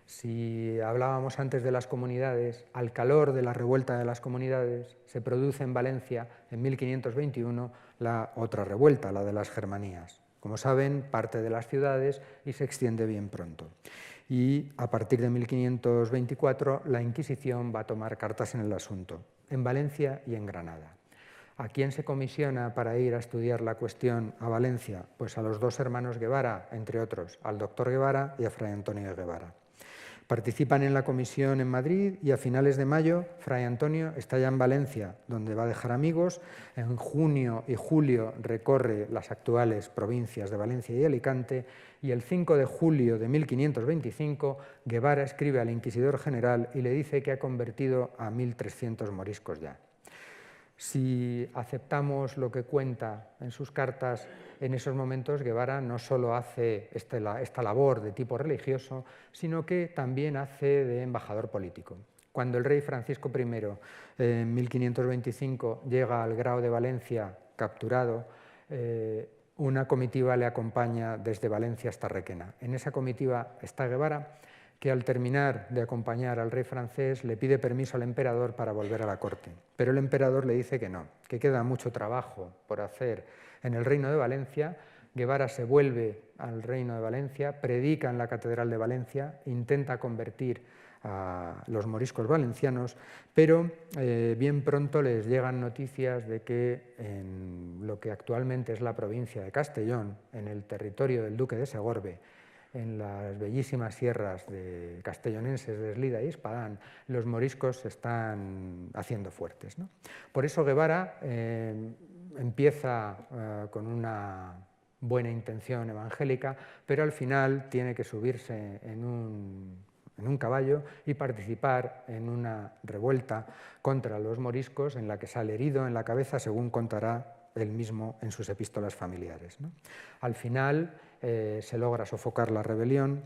Si hablábamos antes de las comunidades, al calor de la revuelta de las comunidades, se produce en Valencia en 1521 la otra revuelta, la de las Germanías. Como saben, parte de las ciudades y se extiende bien pronto. Y a partir de 1524 la Inquisición va a tomar cartas en el asunto, en Valencia y en Granada. ¿A quién se comisiona para ir a estudiar la cuestión a Valencia? Pues a los dos hermanos Guevara, entre otros, al doctor Guevara y a Fray Antonio Guevara. Participan en la comisión en Madrid y a finales de mayo Fray Antonio está ya en Valencia, donde va a dejar amigos. En junio y julio recorre las actuales provincias de Valencia y Alicante y el 5 de julio de 1525 Guevara escribe al inquisidor general y le dice que ha convertido a 1.300 moriscos ya. Si aceptamos lo que cuenta en sus cartas, en esos momentos Guevara no solo hace esta labor de tipo religioso, sino que también hace de embajador político. Cuando el rey Francisco I, en 1525, llega al Grao de Valencia capturado, una comitiva le acompaña desde Valencia hasta Requena. En esa comitiva está Guevara, que al terminar de acompañar al rey francés le pide permiso al emperador para volver a la corte. Pero el emperador le dice que no, que queda mucho trabajo por hacer en el Reino de Valencia. Guevara se vuelve al Reino de Valencia, predica en la Catedral de Valencia, intenta convertir a los moriscos valencianos, pero bien pronto les llegan noticias de que en lo que actualmente es la provincia de Castellón, en el territorio del duque de Segorbe, en las bellísimas sierras castellonenses de Eslida y Espadán, los moriscos se están haciendo fuertes, ¿no? Por eso Guevara empieza con una buena intención evangélica, pero al final tiene que subirse en un caballo y participar en una revuelta contra los moriscos en la que sale herido en la cabeza, según contará él mismo en sus epístolas familiares, ¿no? Al final se logra sofocar la rebelión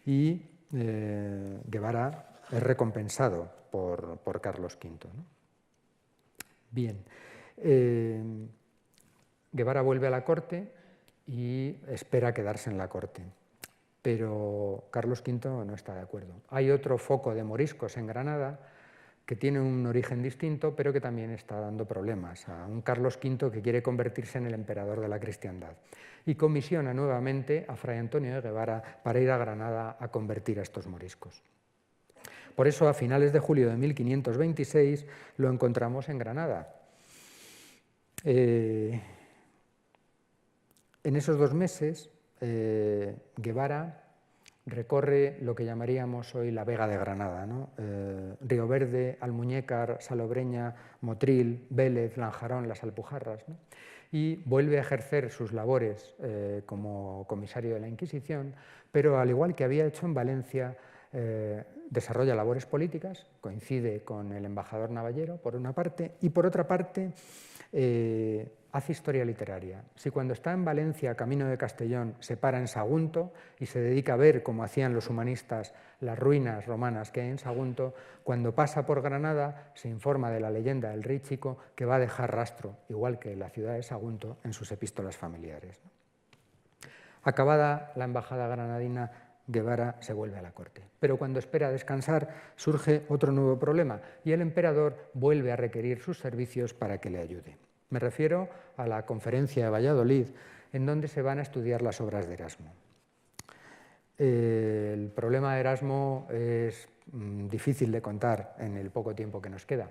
y Guevara es recompensado por Carlos V, ¿no? Bien, Guevara vuelve a la corte y espera quedarse en la corte, pero Carlos V no está de acuerdo. Hay otro foco de moriscos en Granada que tiene un origen distinto, pero que también está dando problemas a un Carlos V que quiere convertirse en el emperador de la cristiandad, y comisiona nuevamente a Fray Antonio de Guevara para ir a Granada a convertir a estos moriscos. Por eso, a finales de julio de 1526 lo encontramos en Granada. En esos 2 meses, Guevara recorre lo que llamaríamos hoy la Vega de Granada, ¿no? Río Verde, Almuñécar, Salobreña, Motril, Vélez, Lanjarón, Las Alpujarras, ¿no? Y vuelve a ejercer sus labores como comisario de la Inquisición, pero al igual que había hecho en Valencia, desarrolla labores políticas, coincide con el embajador Navallero, por una parte, y por otra parte hace historia literaria. Si cuando está en Valencia, camino de Castellón, se para en Sagunto y se dedica a ver, como hacían los humanistas, las ruinas romanas que hay en Sagunto, cuando pasa por Granada se informa de la leyenda del Rey Chico, que va a dejar rastro, igual que la ciudad de Sagunto, en sus epístolas familiares. Acabada la embajada granadina, Guevara se vuelve a la corte. Pero cuando espera descansar, surge otro nuevo problema y el emperador vuelve a requerir sus servicios para que le ayude. Me refiero a la conferencia de Valladolid, en donde se van a estudiar las obras de Erasmo. El problema de Erasmo es difícil de contar en el poco tiempo que nos queda.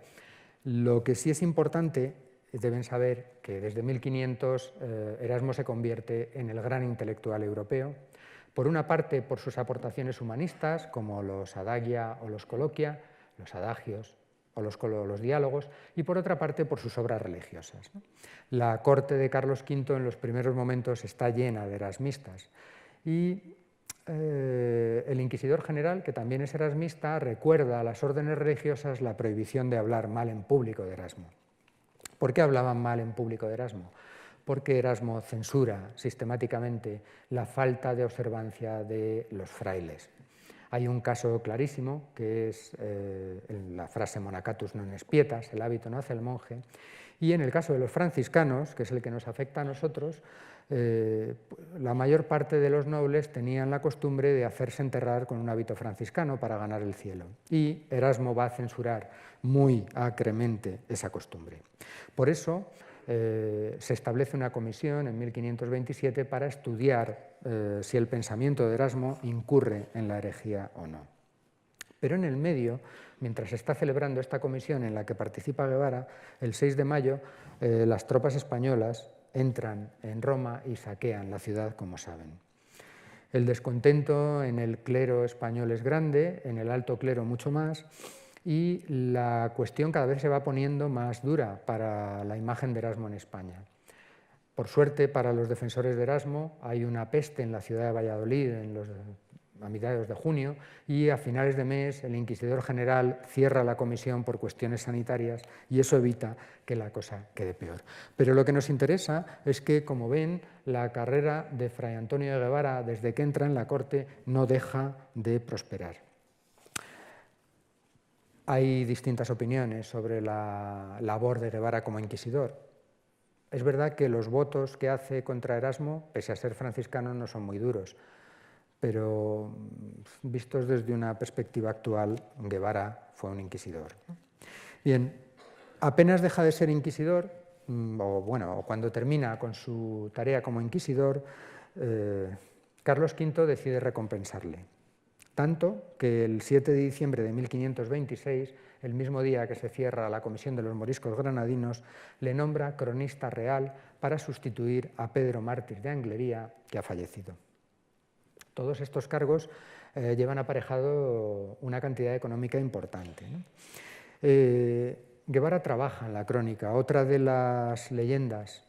Lo que sí es importante, deben saber que desde 1500 Erasmo se convierte en el gran intelectual europeo, por una parte por sus aportaciones humanistas, como los adagia o los coloquia, los adagios o los diálogos, y por otra parte por sus obras religiosas, ¿no? La corte de Carlos V en los primeros momentos está llena de erasmistas y el inquisidor general, que también es erasmista, recuerda a las órdenes religiosas la prohibición de hablar mal en público de Erasmo. ¿Por qué hablaban mal en público de Erasmo? Porque Erasmo censura sistemáticamente la falta de observancia de los frailes. Hay un caso clarísimo, que es la frase monacatus non est pietas, el hábito no hace el monje, y en el caso de los franciscanos, que es el que nos afecta a nosotros, la mayor parte de los nobles tenían la costumbre de hacerse enterrar con un hábito franciscano para ganar el cielo, y Erasmo va a censurar muy acremente esa costumbre. Por eso se establece una comisión en 1527 para estudiar si el pensamiento de Erasmo incurre en la herejía o no. Pero en el medio, mientras se está celebrando esta comisión en la que participa Guevara, el 6 de mayo las tropas españolas entran en Roma y saquean la ciudad, como saben. El descontento en el clero español es grande, en el alto clero mucho más, y la cuestión cada vez se va poniendo más dura para la imagen de Erasmo en España. Por suerte, para los defensores de Erasmo, hay una peste en la ciudad de Valladolid a mediados de junio, y a finales de mes el inquisidor general cierra la comisión por cuestiones sanitarias, y eso evita que la cosa quede peor. Pero lo que nos interesa es que, como ven, la carrera de Fray Antonio de Guevara, desde que entra en la corte, no deja de prosperar. Hay distintas opiniones sobre la labor de Guevara como inquisidor. Es verdad que los votos que hace contra Erasmo, pese a ser franciscano, no son muy duros, pero vistos desde una perspectiva actual, Guevara fue un inquisidor. Bien, apenas deja de ser inquisidor, o cuando termina con su tarea como inquisidor, Carlos V decide recompensarle. Tanto que el 7 de diciembre de 1526, el mismo día que se cierra la Comisión de los Moriscos Granadinos, le nombra cronista real para sustituir a Pedro Mártir de Anglería, que ha fallecido. Todos estos cargos llevan aparejado una cantidad económica importante, ¿no? Guevara trabaja en la crónica. Otra de las leyendas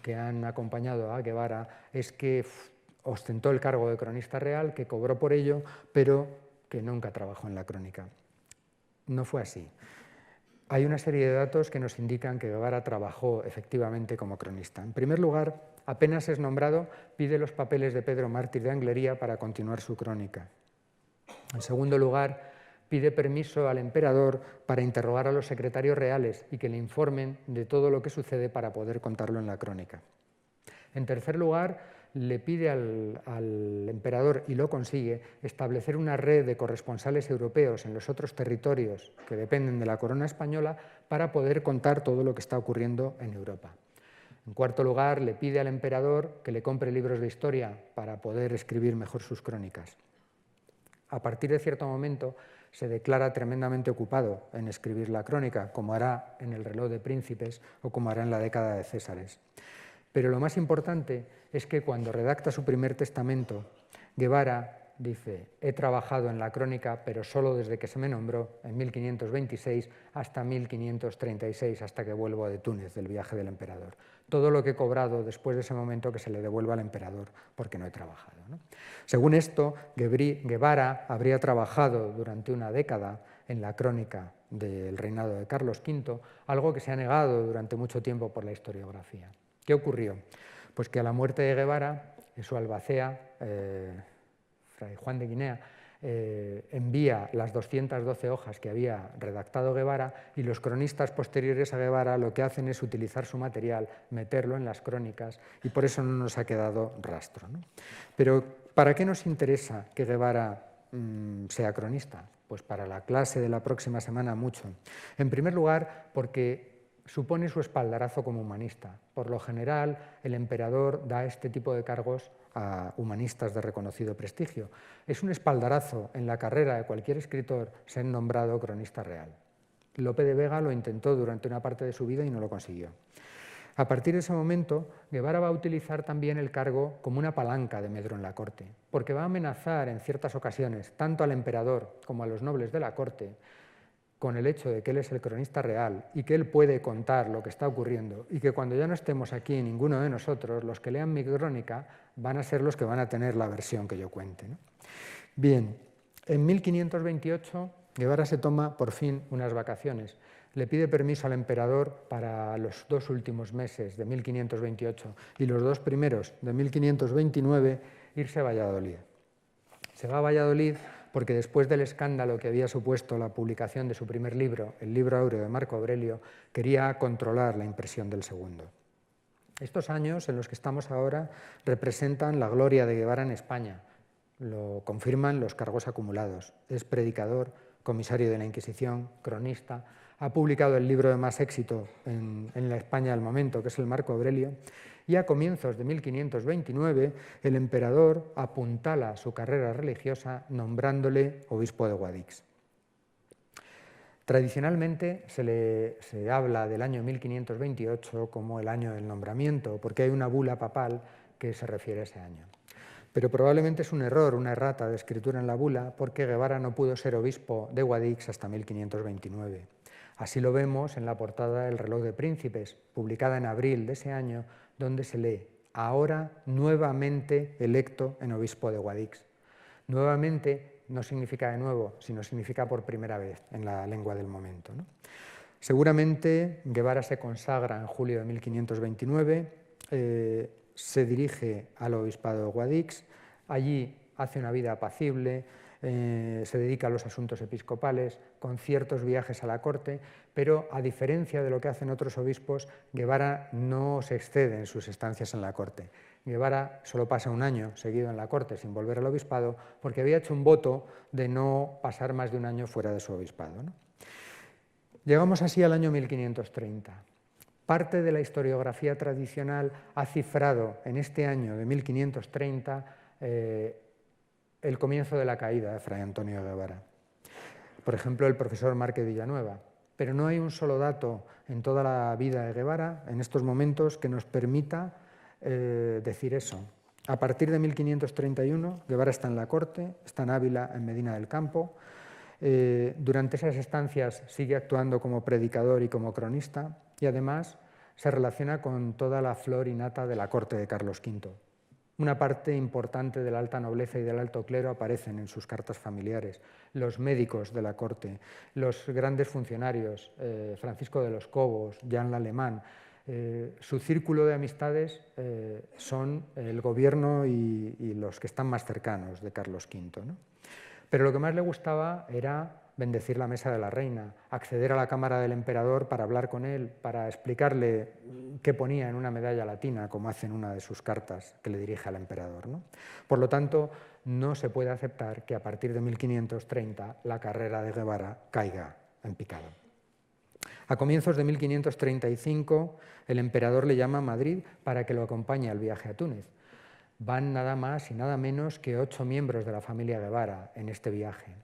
que han acompañado a Guevara es que ostentó el cargo de cronista real, que cobró por ello, pero que nunca trabajó en la crónica. No fue así. Hay una serie de datos que nos indican que Guevara trabajó efectivamente como cronista. En primer lugar, apenas es nombrado, pide los papeles de Pedro Mártir de Anglería para continuar su crónica. En segundo lugar, pide permiso al emperador para interrogar a los secretarios reales y que le informen de todo lo que sucede para poder contarlo en la crónica. En tercer lugar, le pide al emperador, y lo consigue, establecer una red de corresponsales europeos en los otros territorios que dependen de la corona española para poder contar todo lo que está ocurriendo en Europa. En cuarto lugar, le pide al emperador que le compre libros de historia para poder escribir mejor sus crónicas. A partir de cierto momento se declara tremendamente ocupado en escribir la crónica, como hará en El reloj de príncipes o como hará en la década de Césares. Pero lo más importante es que cuando redacta su primer testamento, Guevara dice: he trabajado en la crónica, pero solo desde que se me nombró, en 1526 hasta 1536, hasta que vuelvo de Túnez, del viaje del emperador. Todo lo que he cobrado después de ese momento que se le devuelva al emperador, porque no he trabajado, ¿no? Según esto, Guevara habría trabajado durante una década en la crónica del reinado de Carlos V, algo que se ha negado durante mucho tiempo por la historiografía. ¿Qué ocurrió? Pues que a la muerte de Guevara, su albacea, Fray Juan de Guinea, envía las 212 hojas que había redactado Guevara, y los cronistas posteriores a Guevara lo que hacen es utilizar su material, meterlo en las crónicas, y por eso no nos ha quedado rastro, ¿no? Pero ¿para qué nos interesa que Guevara sea cronista? Pues para la clase de la próxima semana mucho. En primer lugar, porque supone su espaldarazo como humanista. Por lo general, el emperador da este tipo de cargos a humanistas de reconocido prestigio. Es un espaldarazo en la carrera de cualquier escritor ser nombrado cronista real. Lope de Vega lo intentó durante una parte de su vida y no lo consiguió. A partir de ese momento, Guevara va a utilizar también el cargo como una palanca de medro en la corte, porque va a amenazar en ciertas ocasiones tanto al emperador como a los nobles de la corte con el hecho de que él es el cronista real y que él puede contar lo que está ocurriendo, y que cuando ya no estemos aquí ninguno de nosotros, los que lean mi crónica van a ser los que van a tener la versión que yo cuente, ¿no? Bien, en 1528 Guevara se toma por fin unas vacaciones. Le pide permiso al emperador para los 2 últimos meses de 1528 y los 2 primeros de 1529 irse a Valladolid. Se va a Valladolid porque después del escándalo que había supuesto la publicación de su primer libro, el Libro Áureo de Marco Aurelio, quería controlar la impresión del segundo. Estos años en los que estamos ahora representan la gloria de Guevara en España. Lo confirman los cargos acumulados. Es predicador, comisario de la Inquisición, cronista. Ha publicado el libro de más éxito en la España del momento, que es el Marco Aurelio. Y a comienzos de 1529, el emperador apuntala su carrera religiosa nombrándole obispo de Guadix. Tradicionalmente se habla del año 1528 como el año del nombramiento, porque hay una bula papal que se refiere a ese año. Pero probablemente es un error, una errata de escritura en la bula, porque Guevara no pudo ser obispo de Guadix hasta 1529. Así lo vemos en la portada del Reloj de Príncipes, publicada en abril de ese año, donde se lee: ahora nuevamente electo en obispo de Guadix. Nuevamente no significa de nuevo, sino significa por primera vez en la lengua del momento, ¿no? Seguramente Guevara se consagra en julio de 1529, se dirige al obispado de Guadix, allí hace una vida apacible, se dedica a los asuntos episcopales, con ciertos viajes a la corte, pero a diferencia de lo que hacen otros obispos, Guevara no se excede en sus estancias en la corte. Guevara solo pasa un año seguido en la corte sin volver al obispado, porque había hecho un voto de no pasar más de un año fuera de su obispado, ¿no? Llegamos así al año 1530. Parte de la historiografía tradicional ha cifrado en este año de 1530 el comienzo de la caída de Fray Antonio Guevara. Por ejemplo, el profesor Márquez Villanueva. Pero no hay un solo dato en toda la vida de Guevara, en estos momentos, que nos permita decir eso. A partir de 1531, Guevara está en la corte, está en Ávila, en Medina del Campo. Durante esas estancias sigue actuando como predicador y como cronista, y además se relaciona con toda la flor y nata de la corte de Carlos V. Una parte importante de la alta nobleza y del alto clero aparecen en sus cartas familiares. Los médicos de la corte, los grandes funcionarios, Francisco de los Cobos, Jean Lalemant. Su círculo de amistades son el gobierno y los que están más cercanos de Carlos V, ¿no? Pero lo que más le gustaba era bendecir la mesa de la reina, acceder a la cámara del emperador para hablar con él, para explicarle qué ponía en una medalla latina, como hace en una de sus cartas que le dirige al emperador, ¿no? Por lo tanto, no se puede aceptar que a partir de 1530 la carrera de Guevara caiga en picado. A comienzos de 1535, el emperador le llama a Madrid para que lo acompañe al viaje a Túnez. Van nada más y nada menos que 8 miembros de la familia Guevara en este viaje.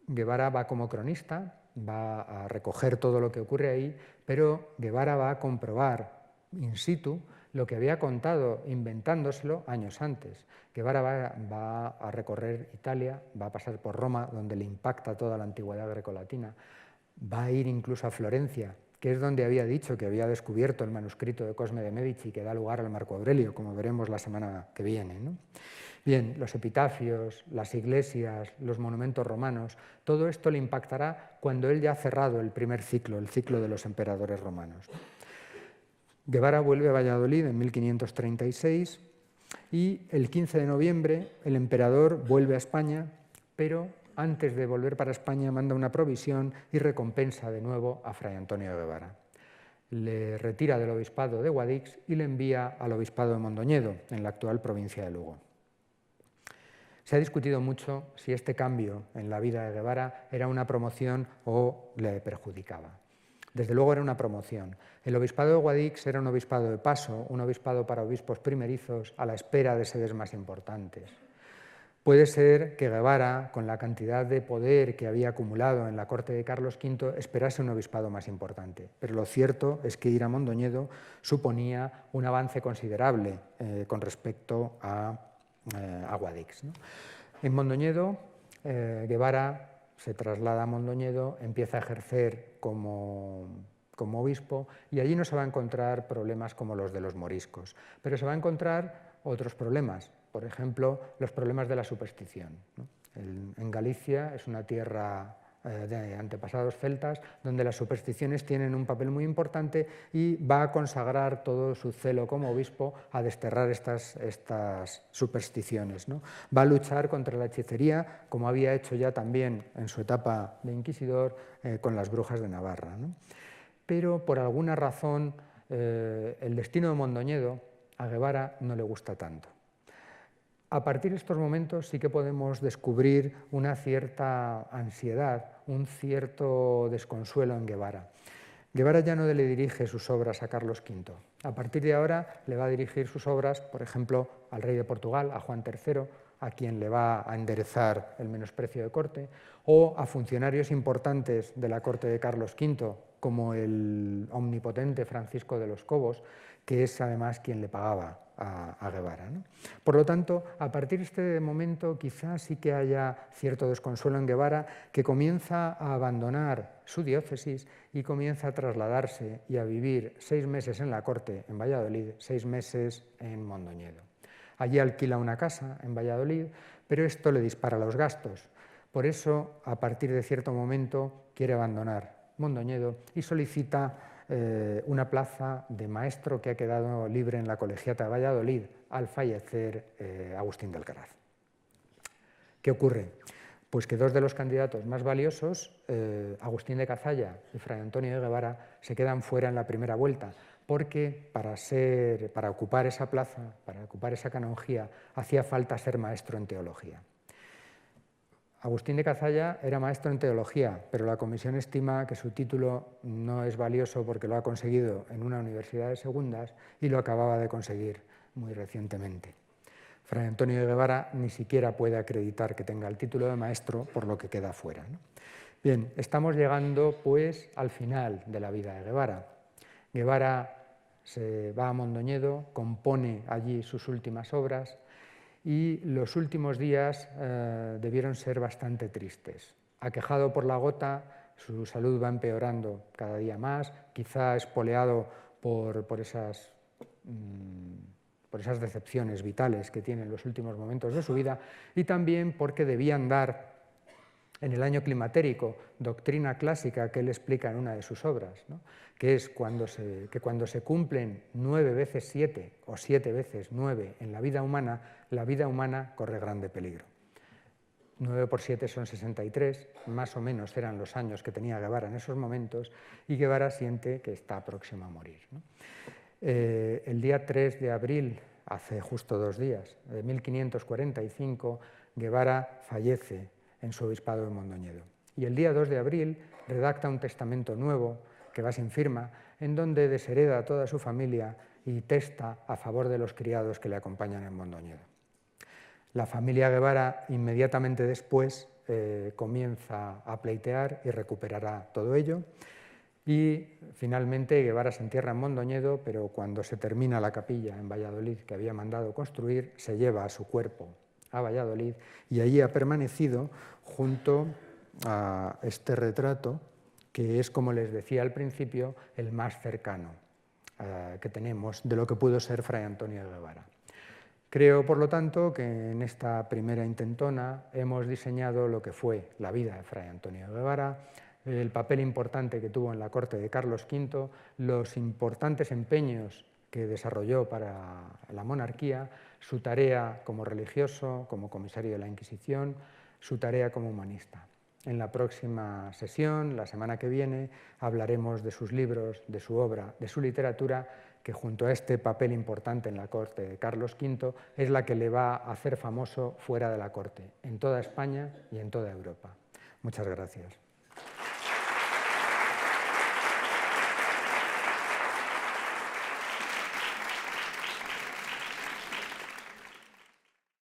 Guevara va como cronista, va a recoger todo lo que ocurre ahí, pero Guevara va a comprobar in situ lo que había contado inventándoselo años antes. Guevara va a recorrer Italia, va a pasar por Roma, donde le impacta toda la antigüedad grecolatina, va a ir incluso a Florencia, que es donde había dicho que había descubierto el manuscrito de Cosme de Medici que da lugar al Marco Aurelio, como veremos la semana que viene, ¿no? Bien, los epitafios, las iglesias, los monumentos romanos, todo esto le impactará cuando él ya ha cerrado el primer ciclo, el ciclo de los emperadores romanos. Guevara vuelve a Valladolid en 1536 y el 15 de noviembre el emperador vuelve a España, pero antes de volver para España manda una provisión y recompensa de nuevo a Fray Antonio de Guevara. Le retira del obispado de Guadix y le envía al obispado de Mondoñedo, en la actual provincia de Lugo. Se ha discutido mucho si este cambio en la vida de Guevara era una promoción o le perjudicaba. Desde luego era una promoción. El obispado de Guadix era un obispado de paso, un obispado para obispos primerizos a la espera de sedes más importantes. Puede ser que Guevara, con la cantidad de poder que había acumulado en la corte de Carlos V, esperase un obispado más importante. Pero lo cierto es que ir a Mondoñedo suponía un avance considerable con respecto a Guadix, ¿no? En Mondoñedo, Guevara se traslada a Mondoñedo, empieza a ejercer como obispo y allí no se va a encontrar problemas como los de los moriscos, pero se va a encontrar otros problemas, por ejemplo, los problemas de la superstición, ¿no? En Galicia es una tierra de antepasados celtas, donde las supersticiones tienen un papel muy importante y va a consagrar todo su celo como obispo a desterrar estas supersticiones, ¿no? Va a luchar contra la hechicería, como había hecho ya también en su etapa de inquisidor con las brujas de Navarra, ¿no? Pero por alguna razón el destino de Mondoñedo a Guevara no le gusta tanto. A partir de estos momentos sí que podemos descubrir una cierta ansiedad, un cierto desconsuelo en Guevara. Guevara ya no le dirige sus obras a Carlos V. A partir de ahora le va a dirigir sus obras, por ejemplo, al rey de Portugal, a Juan III, a quien le va a enderezar el menosprecio de corte, o a funcionarios importantes de la corte de Carlos V, como el omnipotente Francisco de los Cobos, que es además quien le pagaba a Guevara, ¿no? Por lo tanto, a partir de este momento quizás sí que haya cierto desconsuelo en Guevara, que comienza a abandonar su diócesis y comienza a trasladarse y a vivir 6 meses en la corte, en Valladolid, 6 meses en Mondoñedo. Allí alquila una casa en Valladolid, pero esto le dispara los gastos. Por eso, a partir de cierto momento, quiere abandonar Mondoñedo y solicita una plaza de maestro que ha quedado libre en la Colegiata de Valladolid al fallecer Agustín de Alcaraz. ¿Qué ocurre? Pues que 2 de los candidatos más valiosos, Agustín de Cazalla y Fray Antonio de Guevara, se quedan fuera en la primera vuelta, porque para ocupar esa plaza, para ocupar esa canonjía, hacía falta ser maestro en teología. Agustín de Cazalla era maestro en teología, pero la comisión estima que su título no es valioso porque lo ha conseguido en una universidad de segundas y lo acababa de conseguir muy recientemente. Fray Antonio de Guevara ni siquiera puede acreditar que tenga el título de maestro, por lo que queda fuera, ¿no? Bien, estamos llegando pues al final de la vida de Guevara. Guevara se va a Mondoñedo, compone allí sus últimas obras y los últimos días debieron ser bastante tristes. Aquejado por la gota, su salud va empeorando cada día más, quizá espoleado por esas decepciones vitales que tiene en los últimos momentos de su vida, y también porque debían dar en el año climatérico doctrina clásica que él explica en una de sus obras, ¿no? Que es que cuando se cumplen 9 veces 7 o 7 veces 9 en la vida humana corre grande peligro. 9 por 7 son 63, más o menos eran los años que tenía Guevara en esos momentos, y Guevara siente que está próximo a morir, ¿no? El día 3 de abril, hace justo 2 días, de 1545, Guevara fallece en su obispado de Mondoñedo. Y el día 2 de abril redacta un testamento nuevo, que va sin firma, en donde deshereda a toda su familia y testa a favor de los criados que le acompañan en Mondoñedo. La familia Guevara inmediatamente después comienza a pleitear y recuperará todo ello. Y finalmente Guevara se entierra en Mondoñedo, pero cuando se termina la capilla en Valladolid que había mandado construir, se lleva a su cuerpo a Valladolid y allí ha permanecido junto a este retrato, que es, como les decía al principio, el más cercano que tenemos de lo que pudo ser Fray Antonio Guevara. Creo, por lo tanto, que en esta primera intentona hemos diseñado lo que fue la vida de Fray Antonio Guevara, el papel importante que tuvo en la corte de Carlos V, los importantes empeños que desarrolló para la monarquía, su tarea como religioso, como comisario de la Inquisición, su tarea como humanista. En la próxima sesión, la semana que viene, hablaremos de sus libros, de su obra, de su literatura, que junto a este papel importante en la corte de Carlos V es la que le va a hacer famoso fuera de la corte, en toda España y en toda Europa. Muchas gracias.